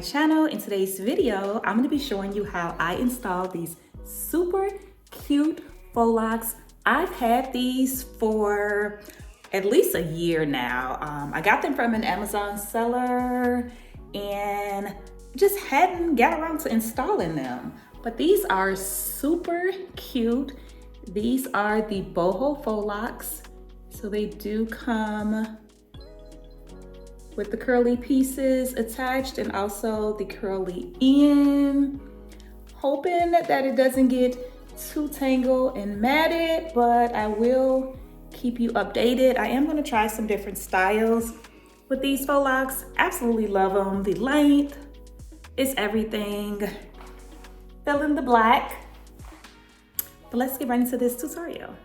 channel. In today's video, I'm going to be showing you how I install these super cute faux locks. I've had these for at least a year now. I got them from an Amazon seller and just hadn't got around to installing them. But these are super cute. These are the Boho Faux locks. So they do come with the curly pieces attached and also the curly end. Hoping that it doesn't get too tangled and matted, but I will keep you updated. I am gonna try some different styles with these faux locks. Absolutely love them. The length is everything. Fill in the black. But let's get right into this tutorial.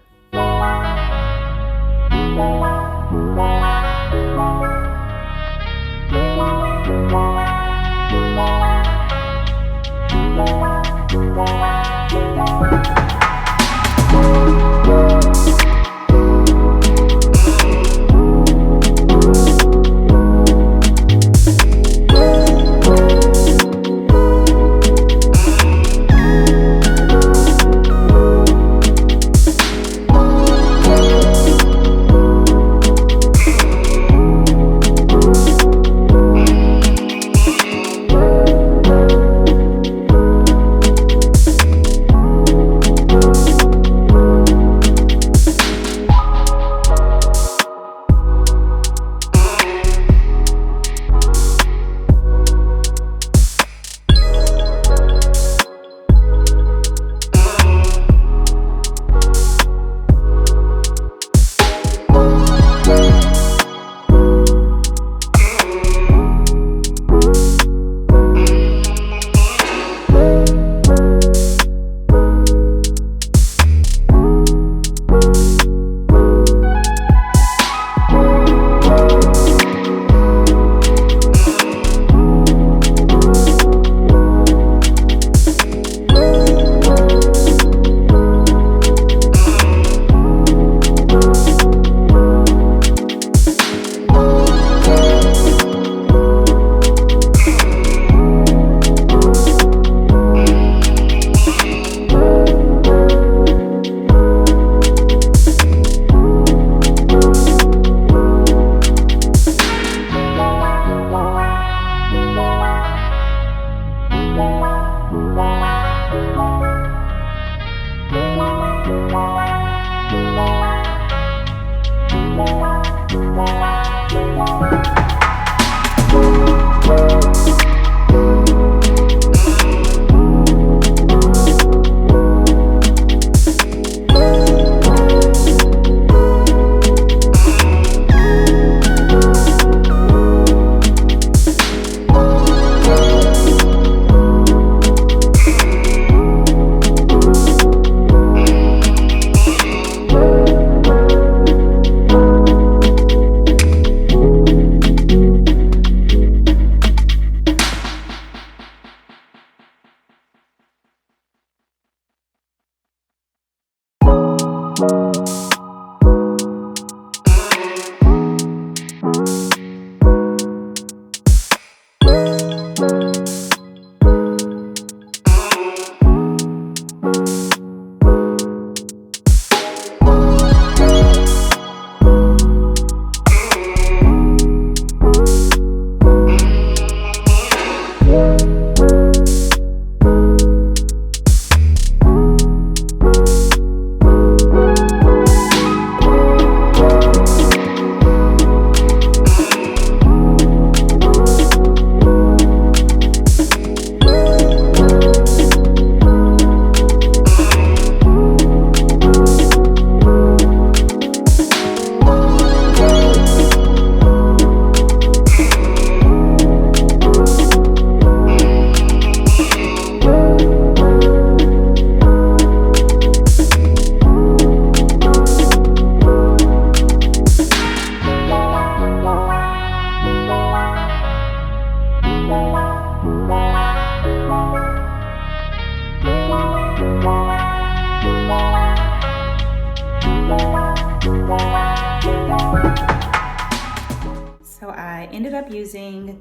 ended up using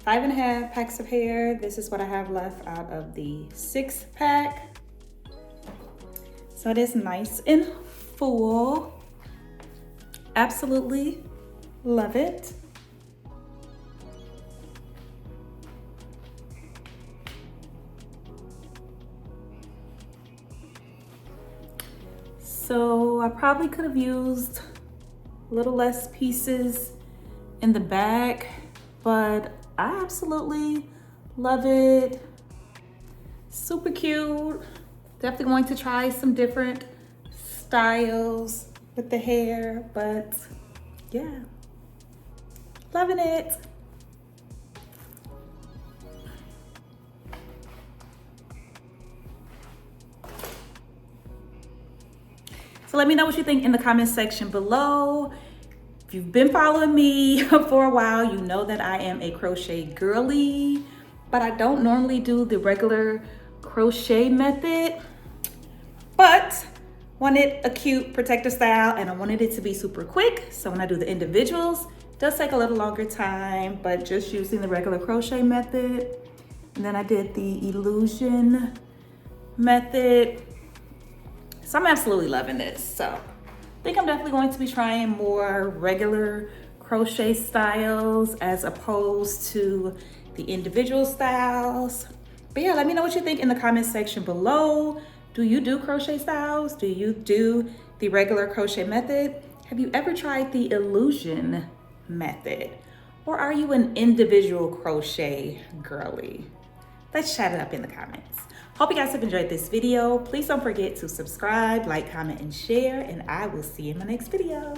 5.5 packs of hair. This is what I have left out of the 6-pack. So it is nice and full. Absolutely love it. So I probably could have used a little less pieces in the back, but I absolutely love it. Super cute. Definitely going to try some different styles with the hair, but yeah, loving it. So let me know what you think in the comment section below. If you've been following me for a while, you know that I am a crochet girly, but I don't normally do the regular crochet method, but wanted a cute protector style and I wanted it to be super quick. So when I do the individuals, it does take a little longer time, but just using the regular crochet method. And then I did the illusion method. So I'm absolutely loving this. So I think I'm definitely going to be trying more regular crochet styles as opposed to the individual styles. But yeah, let me know what you think in the comment section below. Do you do crochet styles? Do you do the regular crochet method? Have you ever tried the illusion method? Or are you an individual crochet girly? Let's chat it up in the comments. Hope you guys have enjoyed this video. Please don't forget to subscribe, like, comment, and share, and I will see you in my next video.